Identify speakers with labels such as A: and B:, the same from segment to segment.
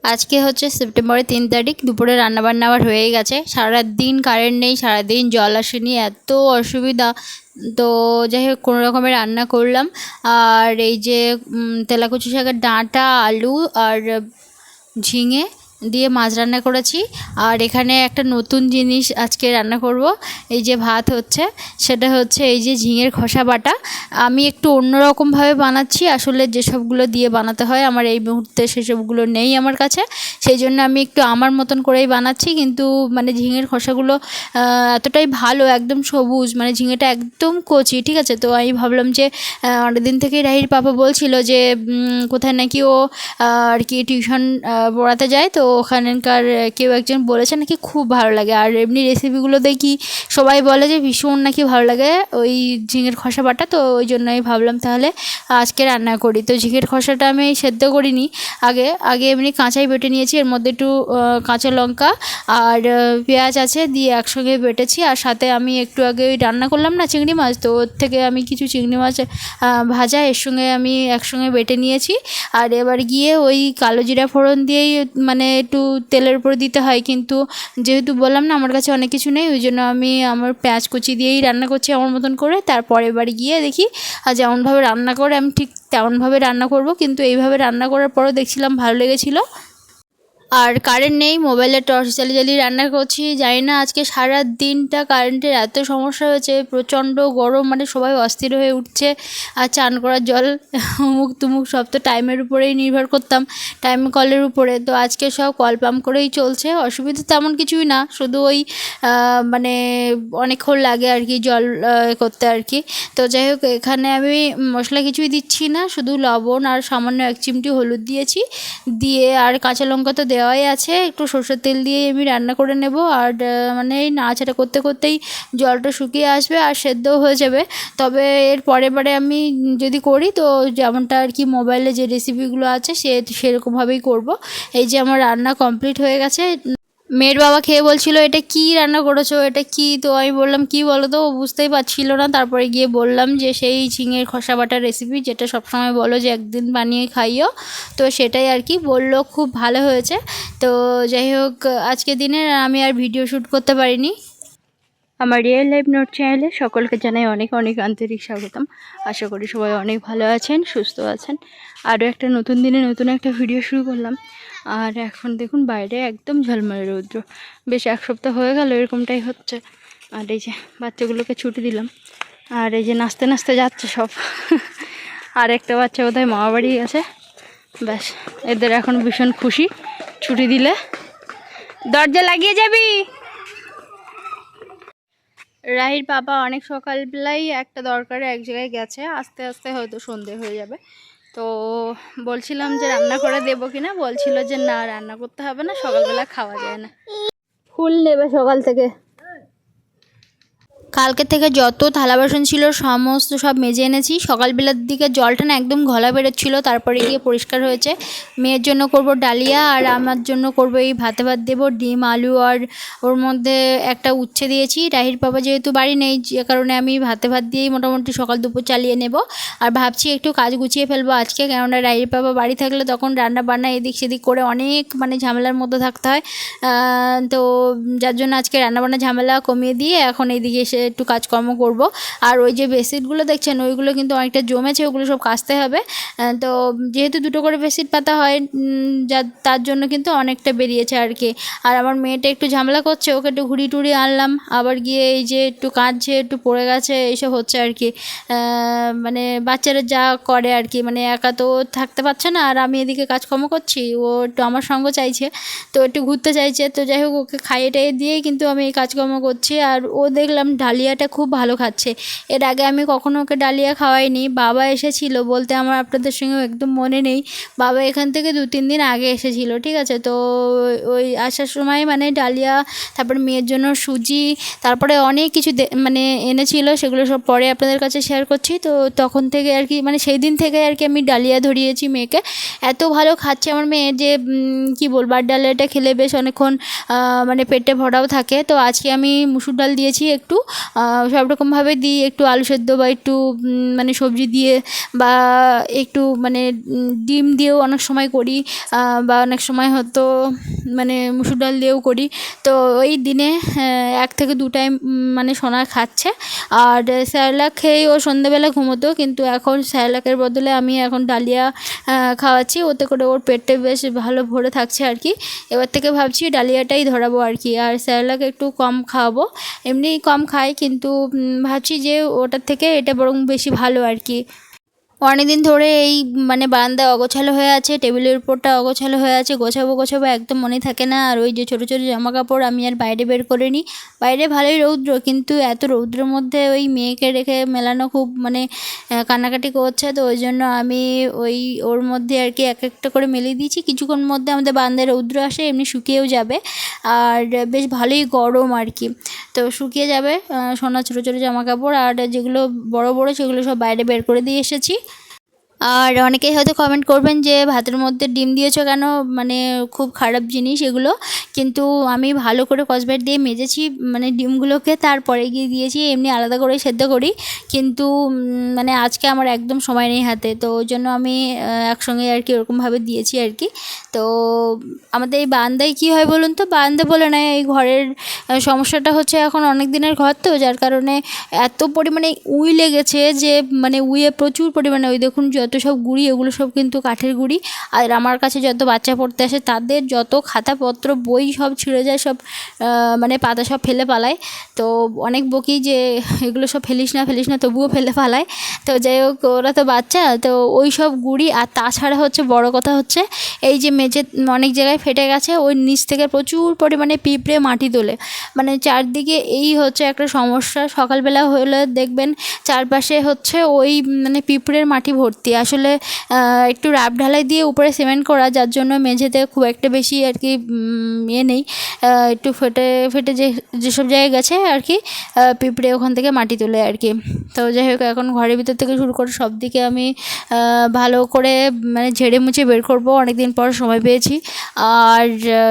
A: আজকে হচ্ছে সেপ্টেম্বরের 3 তারিখ। দুপুরে রান্নাবান্না আবার হয়ে গেছে। সারাদিন কারেন্ট নেই, সারাদিন জল আসেনি, এত অসুবিধা। তো যাই হোক কোনো রকমে রান্না করলাম। আর এই যে তেলাকুচি শাকের ডাঁটা, আলু আর ঝিঙে দিয়ে মাছ রান্না করেছি। আর এখানে একটা নতুন জিনিস আজকে রান্না করব। এই যে ভাত হচ্ছে, সেটা হচ্ছে এই যে ঝিঙের খোসা বাটা। আমি একটু অন্যরকমভাবে বানাচ্ছি, আসলে যেসবগুলো দিয়ে বানাতে হয় আমার এই মুহূর্তে সেসবগুলো নেই আমার কাছে, সেই জন্য আমি একটু আমার মতন করেই বানাচ্ছি। কিন্তু মানে ঝিঙের খোসাগুলো এতটাই ভালো, একদম সবুজ, মানে ঝিঙেটা একদম কচি, ঠিক আছে। তো আমি ভাবলাম যে অনেকদিন থেকেই রাহির পাপা বলছিল যে কোথায় নাকি ও আর কি টিউশন পড়াতে যায়, তো ওখানকার কেউ একজন বলেছে নাকি খুব ভালো লাগে। আর এমনি রেসিপিগুলো দেখি সবাই বলে যে ভীষণ নাকি ভালো লাগে ওই ঝিঙের খোসা বাটা। তো ওই জন্যই ভাবলাম তাহলে আজকে রান্না করি। তো ঝিঙের খোসাটা আমি সেদ্ধ করিনি, আগে আগে এমনি কাঁচাই বেটে নিয়েছি। এর মধ্যে একটু কাঁচা লঙ্কা আর পেঁয়াজ আছে দিয়ে একসঙ্গে বেটেছি। আর সাথে আমি একটু আগে ওই রান্না করলাম না চিংড়ি মাছ, তো ওর থেকে আমি কিছু চিংড়ি মাছ ভাজা এর সঙ্গে আমি একসঙ্গে বেটে নিয়েছি। আর এবার গিয়ে ওই কালো জিরা ফোড়ন দিয়েই মানে একটু তেলের উপর দিতে হয়, কিন্তু যেহেতু বললাম না আমার কাছে অনেক কিছু নেই, ওই জন্য আমি আমার পেঁয়াজ কুচি দিয়েই রান্না করছি আমার মতন করে। তারপর এবার গিয়ে দেখি আর যেমনভাবে রান্না করে আমি ঠিক তেমনভাবে রান্না করব, কিন্তু এইভাবে রান্না করার পরও দেখছিলাম ভালো লেগেছিলো। আর কারেন্ট নেই, মোবাইলে টর্চ জ্বালিয়ে রান্না করছি। জানি না আজকে সারা দিনটা কারেন্টের এত সমস্যা হয়েছে, প্রচণ্ড গরম, মানে সবাই অস্থির হয়ে উঠছে। আর চান করার জল অমুক তুমুক সব তো টাইমের উপরেই নির্ভর করতাম, টাইম কলের উপরে। তো আজকে সব কল পাম্প করেই চলছে, অসুবিধা তেমন কিছুই না, শুধু ওই মানে অনেকক্ষণ লাগে আর কি জল করতে আর কি। তো যাই হোক এখানে আমি মশলা কিছুই দিচ্ছি না, শুধু লবণ আর সামান্য 1 চিমটি হলুদ দিয়েছি, দিয়ে আর কাঁচা লঙ্কা তো দেওয়াই আছে, একটু সরষের তেল দিয়েই আমি রান্না করে নেব। আর মানে এই নাড়াচাড়া করতে করতেই জলটা শুকিয়ে আসবে আর সেদ্ধও হয়ে যাবে। তবে এর পরের বারে আমি যদি করি তো যেমনটা আর কি মোবাইলে যে রেসিপিগুলো আছে সেরকমভাবেই করব। এই যে আমার রান্না কমপ্লিট হয়ে গেছে। মেয়ের বাবা খেয়ে বলছিল এটা কি রান্না করেছো, এটা কি? তো আমি বললাম কি বলো তো, ও বুঝতেই পারছিল না। তারপরে গিয়ে বললাম যে সেই ঝিঙের খোসা বাটার রেসিপি, যেটা সবসময় বলো যে একদিন বানিয়ে খাইও, তো সেটাই আর কি বললো, খুব ভালো হয়েছে। তো যাই হোক আজকে দিনে আমি আর ভিডিও শ্যুট করতে পারিনি। আমার রিয়েল লাইফ নোট চ্যানেলে সকলকে জানাই অনেক অনেক আন্তরিক স্বাগতম। আশা করি সবাই অনেক ভালো আছেন, সুস্থ আছেন। আরও একটা নতুন দিনে নতুন একটা ভিডিও শুরু করলাম। আর এখন দেখুন বাইরে একদম ঝলমলে রৌদ্র, বেশ 1 সপ্তাহ হয়ে গেল এরকমটাই হচ্ছে। আর এই যে বাচ্চাগুলোকে ছুটি দিলাম, আর এই যে নাচতে নাচতে যাচ্ছে সব। আর একটা বাচ্চা বোধহয় মামা বাড়ি গেছে। ব্যাস, এদের এখন ভীষণ খুশি ছুটি দিলে। দরজা লাগিয়ে যাবি। রাহির পাপা অনেক সকালবেলাই একটা দরকারে এক জায়গায় গেছে, আস্তে আস্তে হয়তো সন্ধে হয়ে যাবে। তো বলছিলাম যে রান্না করে দেবো কিনা, বলছিল যে না রান্না করতে হবে না, সকালবেলা খাওয়া যায় না। ফুল নেবে সকাল থেকে। কালকে থেকে যত থালা বাসন ছিল সমস্ত সব মেজে এনেছি। সকালবেলার দিকে জলটা না একদম ঘোলা বেরোচ্ছিলো, তারপরে গিয়ে পরিষ্কার হয়েছে। মেয়ের জন্য করব ডালিয়া, আর আমার জন্য করব এই ভাতে ভাত দেবো, ডিম আলু, আর ওর মধ্যে একটা উচ্ছে দিয়েছি। রাহির বাবা যেহেতু বাড়ি নেই, যে কারণে আমি ভাতে ভাত দিয়েই মোটামুটি সকাল দুপুর চালিয়ে নেব। আর ভাবছি একটু কাজ গুছিয়ে ফেলবো আজকে, কেননা রাহির বাবা বাড়ি থাকলে তখন রান্না বান্না এদিক সেদিক করে অনেক মানে ঝামেলার মধ্যে থাকতে হয়। তো যার জন্য আজকে রান্নাবান্না ঝামেলা কমিয়ে দিয়ে এখন এইদিকে এসে একটু কাজকর্ম করব। আর ওই যে বেডশিটগুলো দেখছেন ওইগুলো কিন্তু অনেকটা জমেছে, ওগুলো সব কাচতে হবে। তো যেহেতু 2টো করে বেডশিট পাতা হয়, তার জন্য কিন্তু অনেকটা বেরিয়েছে আর কি। আর আমার মেয়েটা একটু ঝামেলা করছে, ওকে একটু ঘুরি টুরি আনলাম, আবার গিয়ে এই যে একটু কাঁদছে, একটু পড়ে গেছে, এইসব হচ্ছে আর কি। মানে বাচ্চারা যা করে আর কি, মানে একা তো থাকতে পারছে না, আর আমি এদিকে কাজকর্ম করছি, ও একটু আমার সঙ্গ চাইছে, তো একটু ঘুরতে চাইছে। তো যাই হোক ওকে খাইয়ে টাইয়ে দিয়েই কিন্তু আমি এই কাজকর্ম করছি। আর ও দেখলাম ডালিয়াটা খুব ভালো খাচ্ছে। এর আগে আমি কখনো ওকে ডালিয়া খাওয়াইনি। বাবা এসেছিল বলতে আমার আপনাদের সঙ্গে একদম মনে নেই, বাবা এখান থেকে 2-3 দিন আগে এসেছিল, ঠিক আছে। তো ওই আসার সময় মানে ডালিয়া, তারপরে মেয়ের জন্য সুজি, তারপরে অনেক কিছু মানে এনেছিল, সেগুলো সব পরে আপনাদের কাছে শেয়ার করছি। তো তখন থেকে আর কি, মানে সেই দিন থেকে আর কি আমি ডালিয়া ধরিয়েছি মেয়েকে। এত ভালো খাচ্ছে আমার মেয়ে যে কি বলবো। আর ডালিয়াটা খেলে বেশ অনেকক্ষণ মানে পেটে ভরাও থাকে। তো আজকে আমি মুসুর ডাল দিয়েছি একটু, সব রকমভাবে দিই, একটু আলু সেদ্ধ বা একটু মানে সবজি দিয়ে বা একটু মানে ডিম দিয়েও অনেক সময় করি, বা অনেক সময় হয়তো মানে মুসুর ডাল দিয়েও করি। তো ওই দিনে 1 থেকে 2 টাইম মানে সোনা খাচ্ছে। আর স্যারেলাক খেয়েই ও সন্ধ্যেবেলা ঘুমোতো, কিন্তু এখন স্যারেলাকের বদলে আমি এখন ডালিয়া খাওয়াচ্ছি, ওতে করে ওর পেটটা বেশ ভালো ভরে থাকছে আর কি। এবার থেকে ভাবছি ডালিয়াটাই ধরাবো আর কি, আর স্যারেলাক একটু কম খাওয়াবো। এমনিই কম খাই, কিন্তু ভাবছি যে ওটার থেকে এটা বরং বেশি ভালো আর কি। অনেকদিন ধরে এই মানে বারান্দা অগোছালো হয়ে আছে, টেবিলের উপরটা অগোছালো হয়ে আছে, গোছাবো গোছাবো একদম মনে থাকে না। আর ওই যে ছোটো ছোটো জামা কাপড় আমি আর বাইরে বের করে নিই। বাইরে ভালোই রৌদ্র, কিন্তু এত রৌদ্রের মধ্যে ওই মেয়েকে রেখে মেলানো খুব মানে কান্নাকাটি করছে, তো ওই জন্য আমি ওই ওর মধ্যে আর কি এক একটা করে মেলে দিয়েছি। কিছুক্ষণ মধ্যে আমাদের বারান্দায় রৌদ্র আসে, এমনি শুকিয়েও যাবে, আর বেশ ভালোই গরম আর কি। তো শুকিয়ে যাবে সোনার ছোটো ছোটো জামা কাপড়, আর যেগুলো বড় বড় সেগুলো সব বাইরে বের করে দিয়ে এসেছি। আর অনেকেই হয়তো কমেন্ট করবেন যে ভাতের মধ্যে ডিম দিয়েছো কেন, মানে খুব খারাপ জিনিস এগুলো। কিন্তু আমি ভালো করে স্কচব্রাইট দিয়ে মেজেছি মানে ডিমগুলোকে, তারপরে গিয়ে দিয়েছি, এমনি আলাদা করে সেদ্ধ করি। কিন্তু মানে আজকে আমার একদম সময় নেই হাতে, তো ওই জন্য আমি একসঙ্গে আর কি ওরকমভাবে দিয়েছি আর কি। তো আমাদের এই বারান্দায় কী হয় বলুন তো, বারান্দা বলে নয়, এই ঘরের সমস্যাটা হচ্ছে এখন অনেক দিনের ঘর তো, যার কারণে এত পরিমাণে উই লেগেছে যে মানে উইয়ে প্রচুর পরিমাণে, ওই দেখুন যত সব গুঁড়ি, এগুলো সব কিন্তু কাঠের গুঁড়ি। আর আমার কাছে যত বাচ্চা পড়তে আসে তাদের যত খাতাপত্র বই সব ছিঁড়ে যায়, সব মানে পাতা সব ফেলে পালায়। তো অনেক বকি যে এগুলো সব ফেলিস না ফেলিস না, তবুও ফেলে পালায়। তো যাই হোক, ওরা তো বাচ্চা, তো ওই সব গুঁড়ি। আর তাছাড়া হচ্ছে বড় কথা হচ্ছে এই যে মেঝে অনেক জায়গায় ফেটে গেছে, ওই নিচ থেকে প্রচুর পরিমাণে পিঁপড়ে মাটি তোলে। মানে চারদিকে এই হচ্ছে একটা সমস্যা। সকালবেলা হলে দেখবেন চারপাশে হচ্ছে ওই মানে পিঁপড়ের মাটি ভর্তি। আসলে একটু রাব ঢালাই দিয়ে উপরে সিমেন্ট করা, যার জন্য মেঝেতে খুব একটা বেশি আর কি ইয়ে নেই, একটু ফেটে ফেটে যেসব জায়গায় গেছে আর কি পিঁপড়ে ওখান থেকে মাটি তোলে আর কি। তো যাই হোক, এখন ঘরের ভিতর থেকে শুরু করে সব দিকে আমি ভালো করে মানে ঝেড়ে মুছে বের করবো, অনেকদিন পর সময় পেয়েছি। আর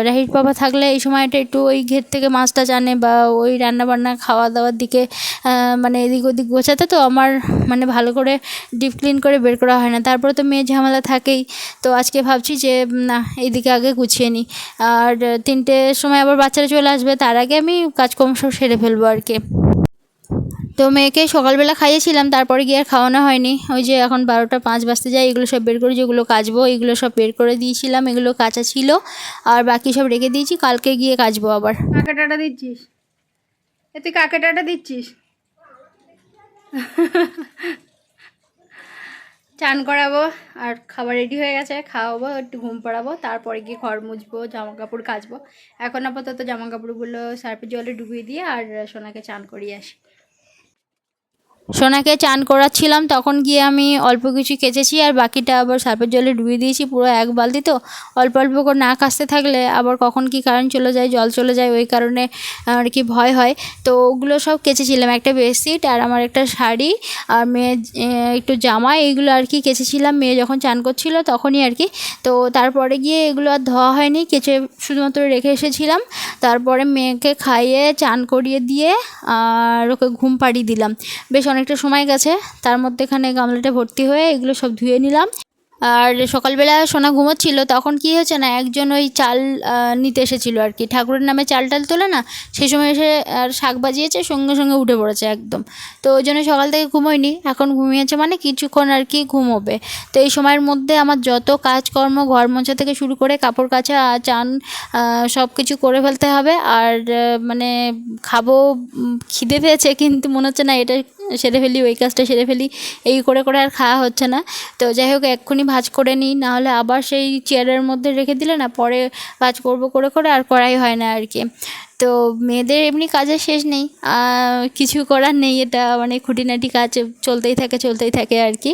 A: রাহির বাবা থাকলে এই সময়টা একটু ওই ঘের থেকে মাছ টাছ আনে, বা ওই রান্নাবান্না খাওয়া দাওয়ার দিকে মানে এদিক ওদিক গোছাতে, তো আমার মানে ভালো করে ডিপ ক্লিন করে বের করা হয় না। তারপরে তো মেয়ের ঝামেলা থাকেই। তো আজকে ভাবছি যে না, এইদিকে আগে গুছিয়ে নিই, আর 3টের সময় আবার বাচ্চারা চলে আসবে, তার আগে আমি কাজকর্ম সব সেরে ফেলবো আর কি। তো মেয়েকে সকালবেলা খাইয়েছিলাম, তারপরে গিয়ে আর খাওয়ানো হয়নি। ওই যে এখন 12টা 5 বাজতে যায়, এগুলো সব বের করে যেগুলো কাচবো এগুলো সব বের করে দিয়েছিলাম, এগুলো কাঁচা ছিল, আর বাকি সব রেখে দিয়েছি, কালকে গিয়ে কাচবো আবার।
B: কাকে টাটা দিচ্ছিস? তুই কাকে টাটা দিচ্ছিস? চান করাবো আর খাবার রেডি হয়ে গেছে, খাওয়াবো, একটু ঘুম পাড়াবো, তারপরে গিয়ে ঘর মুছবো, জামা কাপড় কাচবো। এখন আপাতত জামা কাপড়গুলো সার্ফের জলে ডুবিয়ে দিয়ে আর সোনাকে চান করিয়ে আসি।
A: সোনাকে চান করাচ্ছিলাম, তখন গিয়ে আমি অল্প কিছু কেচেছি, আর বাকিটা আবার সার্ফের জলে ডুবিয়ে দিয়েছি পুরো 1 বালতি। তো অল্প অল্প করে না কাচতে থাকলে আবার কখন কি কারেন্ট চলে যায়, জল চলে যায়, ওই কারণে আর কি ভয় হয়। তো ওগুলো সব কেচেছিলাম, একটা বেডশিট আর আমার একটা শাড়ি আর মেয়ের একটু জামা, এইগুলো আর কি কেচেছিলাম মেয়ে যখন চান করছিল তখনই আর কি। তো তারপরে গিয়ে এগুলো আর ধোয়া হয়নি, কেচে শুধুমাত্র রেখে এসেছিলাম। তারপরে মেয়েকে খাইয়ে চান করিয়ে দিয়ে আর ওকে ঘুম পাড়িয়ে দিলাম। বেশ অনেকটা সময় গেছে, তার মধ্যেখানে গামলাটা ভর্তি হয়ে এগুলো সব ধুয়ে নিলাম। আর সকালবেলা সোনা ঘুমোচ্ছিল, তখন কী হয়েছে না, একজন ওই চাল নিতে এসেছিলো আর কি, ঠাকুরের নামে চাল টাল তোলে না, সেই সময় এসে আর শাক বাজিয়েছে, সঙ্গে সঙ্গে উঠে পড়েছে একদম। তো ওই জন্য সকাল থেকে ঘুমোয়নি, এখন ঘুমিয়েছে মানে কিছুক্ষণ আর কি ঘুমোবে। তো এই সময়ের মধ্যে আমার যত কাজকর্ম, ঘর মোছা থেকে শুরু করে কাপড় কাচা, চান, সব কিছু করে ফেলতে হবে। আর মানে খাবো, খিদে পেয়েছে, কিন্তু মনে হচ্ছে না এটা সেরে ফেলি, ওই কাজটা সেরে ফেলি, এই করে করে আর খাওয়া হচ্ছে না। তো যাই হোক, এক্ষুনি ভাজ করে নিই, নাহলে আবার সেই চেয়ারের মধ্যে রেখে দিলে না, পরে ভাজ করবো করে করে আর করাই হয় না আর কি। তো মেয়েদের এমনি কাজের শেষ নেই, কিছু করার নেই, এটা মানে খুঁটিনাটি কাজ চলতেই থাকে আর কি।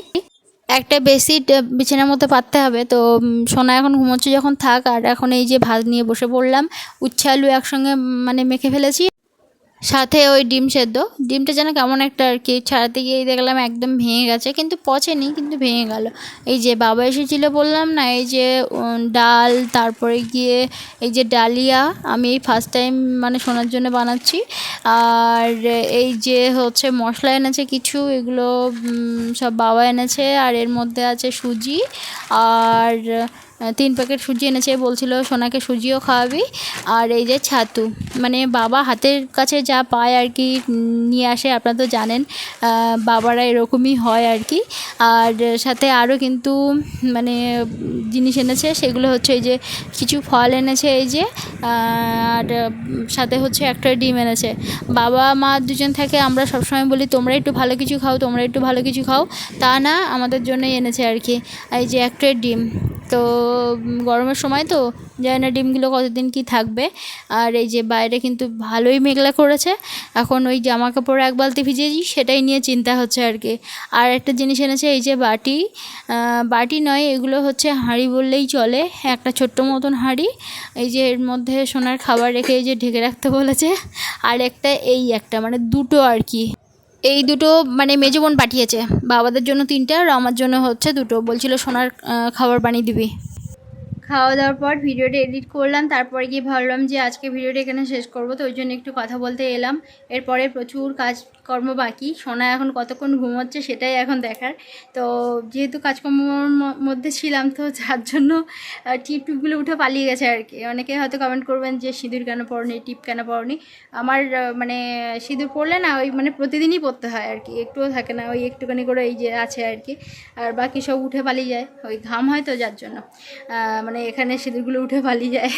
A: একটা বেডশিট বিছানার মধ্যে পাততে হবে। তো সোনা এখন ঘুমোচ্ছে যখন থাক, আর এখন এই যে ভাত নিয়ে বসে পড়লাম, উচ্ছে আলু একসঙ্গে মানে মেখে ফেলেছি। সাথে ওই ডিম সেদ্ধ। ডিমটা যেন কেমন একটা আর কি ছাড়াতে গিয়েই দেখলাম একদম ভেঙে গেছে, কিন্তু পচেনি, কিন্তু ভেঙে গেল। এই যে বাবা এসেছিল বললাম না, এই যে ডাল, তারপরে গিয়ে এই যে ডালিয়া, আমি এই ফার্স্ট টাইম মানে সোনার জন্য বানাচ্ছি। আর এই যে হচ্ছে মশলা এনেছে কিছু, এগুলো সব বাবা এনেছে। আর এর মধ্যে আছে সুজি, আর 3 প্যাকেট সুজি এনেছে, বলছিল সোনাকে সুজিও খাওয়াবি। আর এই যে ছাতু, মানে বাবা হাতের কাছে যা পায় আর কি নিয়ে আসে, আপনারা তো জানেন বাবারা এরকমই হয় আর কি। আর সাথে আরও কিন্তু মানে জিনিস এনেছে, সেগুলো হচ্ছে এই যে কিছু ফল এনেছে এই যে, আর সাথে হচ্ছে একটা ডিম এনেছে। বাবা মা দুজন থেকে আমরা সবসময় বলি তোমরা একটু ভালো কিছু খাও, তোমরা একটু ভালো কিছু খাও, তা না আমাদের জন্যই এনেছে আর কি। এই যে একটা ডিম, তো গরমের সময় তো জানি না ডিমগুলো কতদিন কি থাকবে। আর এই যে বাইরে কিন্তু ভালোই মেঘলা করেছে, এখন ওই জামা কাপড় এক বালতি ভিজেছি সেটাই নিয়ে চিন্তা হচ্ছে আর কি। আর একটা জিনিস এনেছে এই যে বাটি, বাটি নয় এগুলো হচ্ছে হাঁড়ি বললেই চলে, একটা ছোট্ট মতন হাঁড়ি। এই যে এর মধ্যে সোনার খাবার রেখে এই যে ঢেকে রাখতে বলেছে। আর একটা এই একটা মানে দুটো আর কি, এই দুটো মানে মেজো বোন পাঠিয়েছে, বাবাদের জন্য 3টে আর আমার জন্য হচ্ছে 2টো, বলছিল সোনার খাবার বানিয়ে দিবি।
B: খাওয়া দাওয়ার পর ভিডিওটা এডিট করলাম, তারপরে গিয়ে ভাবলাম যে আজকে ভিডিওটা এখানে শেষ করব, তো ওই জন্য একটু কথা বলতে এলাম। এরপরে প্রচুর কাজকর্ম বাকি, সোনা এখন কতক্ষণ ঘুমোচ্ছে সেটাই এখন দেখার। তো যেহেতু কাজকর্মর মধ্যে ছিলাম, তো যার জন্য টিপগুলো উঠে পালিয়ে গেছে আর কি। অনেকে হয়তো কমেন্ট করবেন যে সিঁদুর কেন পরনি, টিপ কেন পরনি। আমার মানে সিঁদুর পরলে না ওই মানে প্রতিদিনই পরতে হয় আর কি, একটুও থাকে না, ওই একটুখানি করে এই যে আছে আর কি। আর বাকি সব উঠে পালিয়ে যায়, ওই ঘাম হয় তো যার জন্য মানে এখানে সিঁদুরগুলো উঠে পালিয়ে যায়।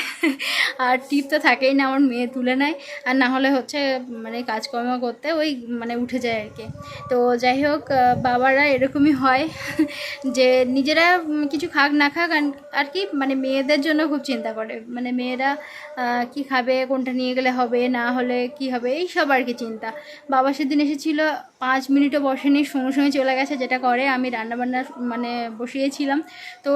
B: আর টিপ তো থাকেই না, আমার মেয়ে তুলে নেয়, আর না হলে হচ্ছে মানে কাজকর্ম করতে ওই মানে উঠে যায় আর কি। তো যাই হোক, বাবারা এরকমই হয় যে নিজেরা কিছু খাক না খাক আর কি, মানে মেয়েদের জন্য খুব চিন্তা করে, মানে মেয়েরা কি খাবে, কোনটা নিয়ে গেলে হবে, না হলে কি হবে, এই সব আর কি চিন্তা। বাবা সেদিন এসেছিলো, 5 মিনিটও বসেনি, সঙ্গে সঙ্গে চলে গেছে। যেটা করে আমি রান্নাবান্না মানে বসিয়েছিলাম, তো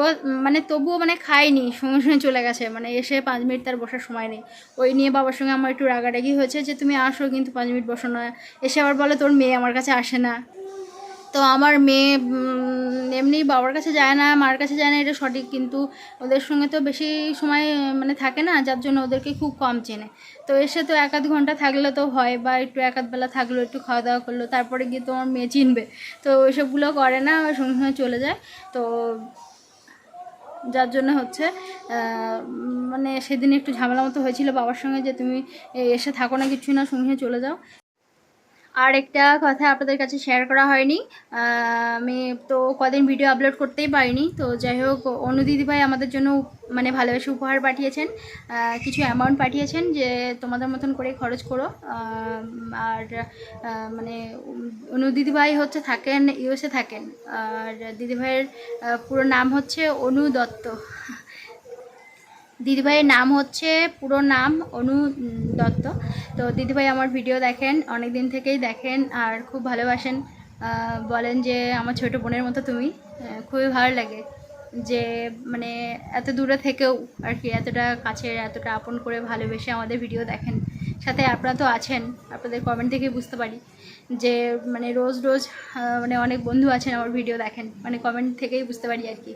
B: মানে তবুও মানে খাইনি, সঙ্গে সঙ্গে চলে গেছে, মানে এসে 5 মিনিট তার বসার সময় নেই। ওই নিয়ে বাবার সঙ্গে আমার একটু রাগারাগি হয়েছে যে তুমি আসো কিন্তু 5 মিনিট বসো না, এসে আবার বলে তোর মেয়ে আমার কাছে আসে না। তো আমার মেয়ে এমনি বাবার কাছে যায় না, মার কাছে যায় না, এটা সঠিক, কিন্তু ওদের সঙ্গে তো বেশি সময় মানে থাকে না, যার জন্য ওদেরকে খুব কম চেনে। তো এসে তো 1-2 ঘন্টা থাকলে তো হয়, বা একটু 1-2 বেলা থাকলো, একটু খাওয়া দাওয়া করলো, তারপরে গিয়ে তো আমার মেয়ে চিনবে। তো ওইসবগুলো করে না, সঙ্গে সঙ্গে চলে যায়। তো যার জন্য হচ্ছে মানে সেদিন একটু ঝামেলা মতো হয়েছিল বাবার সঙ্গে, যে তুমি এসে থাকো না, কিছু না, সঙ্গে চলে যাও। আর একটা কথা আপনাদের কাছে শেয়ার করা হয়নি, আমি তো কদিন ভিডিও আপলোড করতেই পারিনি। তো যাই হোক, অনু দিদিভাই আমাদের জন্য মানে ভালোবেসে উপহার পাঠিয়েছেন, কিছু অ্যামাউন্ট পাঠিয়েছেন যে তোমাদের মতন করে খরচ করো। আর মানে অনু দিদিভাই হচ্ছে থাকেন ইউএসএ থাকেন, আর দিদিভাইয়ের পুরো নাম হচ্ছে অনু দত্ত। দিদিভাইয়ের নাম হচ্ছে পুরো নাম অনু দত্ত। তো দিদিভাই আমার ভিডিও দেখেন, অনেক দিন থেকেই দেখেন, আর খুব ভালোবাসেন। বলেন যে আমার ছোট বোনের মতো তুমি, খুবই ভালো লাগে যে মানে এত দূরে থেকেও আর কি এতটা কাছে, এতটা আপন করে ভালোবেসে আমাদের ভিডিও দেখেন। সাথে আপনারা তো আছেন, আপনাদের কমেন্ট থেকে বুঝতে পারি যে মানে রোজ রোজ মানে অনেক বন্ধু আছেন আমার ভিডিও দেখেন, মানে কমেন্ট থেকেই বুঝতে পারি আর কি।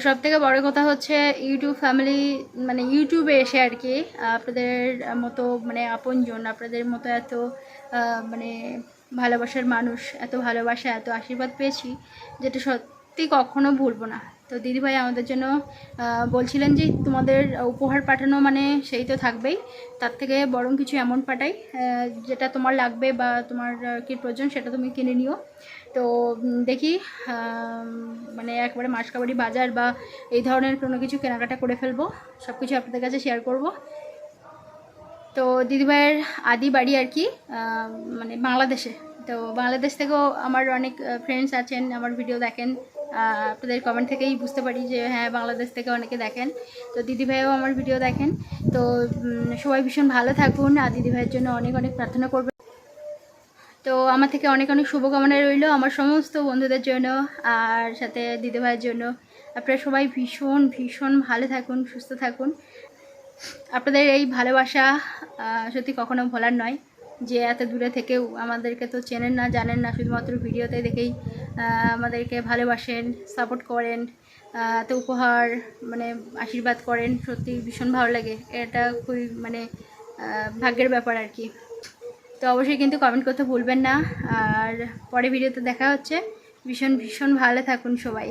B: সব থেকে বড় কথা হচ্ছে ইউটিউব ফ্যামিলি, মানে ইউটিউবে এসে আর কি আপনাদের মতো মানে আপনজন, আপনাদের মতো এত মানে ভালোবাসার মানুষ, এত ভালোবাসা, এত আশীর্বাদ পেয়েছি, যেটা সত্যি কখনো ভুলবো না। তো দিদিভাই আমাদের জন্য বলছিলেন যে তোমাদের উপহার পাঠানো মানে সেই তো থাকবেই, তার থেকে বরং কিছু অ্যামাউন্ট পাঠাই, যেটা তোমার লাগবে বা তোমার কি প্রয়োজন সেটা তুমি কিনে নিও। তো দেখি মানে একবারে মাসকাবাড়ি বাজার বা এই ধরনের কোনো কিছু কেনাকাটা করে ফেলবো, সব কিছু আপনাদের কাছে শেয়ার করব। তো দিদিভাইয়ের আদি বাড়ি আর কি মানে বাংলাদেশে। তো বাংলাদেশ থেকেও আমার অনেক ফ্রেন্ডস আছেন, আমার ভিডিও দেখেন, আপনাদের কমেন্ট থেকেই বুঝতে পারি যে হ্যাঁ বাংলাদেশ থেকে অনেকে দেখেন। তো দিদিভাইও আমার ভিডিও দেখেন। তো সবাই ভীষণ ভালো থাকুন, আর দিদিভাইয়ের জন্য অনেক অনেক প্রার্থনা করবেন। তো আমার থেকে অনেক অনেক শুভকামনা রইল আমার সমস্ত বন্ধুদের জন্য, আর সাথে দিদিভাইয়ের জন্য। আপনারা সবাই ভীষণ ভীষণ ভালো থাকুন, সুস্থ থাকুন। আপনাদের এই ভালোবাসা সত্যি কখনো ভোলার নয়, যে এত দূরে থেকেও আমাদেরকে তো চেনেন না, জানেন না, শুধুমাত্র ভিডিওতে দেখেই আমাদেরকে ভালোবাসেন, সাপোর্ট করেন, তো উপহার মানে আশীর্বাদ করেন, সত্যি ভীষণ ভালো লাগে। এটা খুবই মানে ভাগ্যের ব্যাপার আর কি। তো অবশ্যই কিন্তু কমেন্ট করতে ভুলবেন না। আর পরে ভিডিওতে দেখা হচ্ছে। ভীষণ ভীষণ ভালো থাকুন সবাই।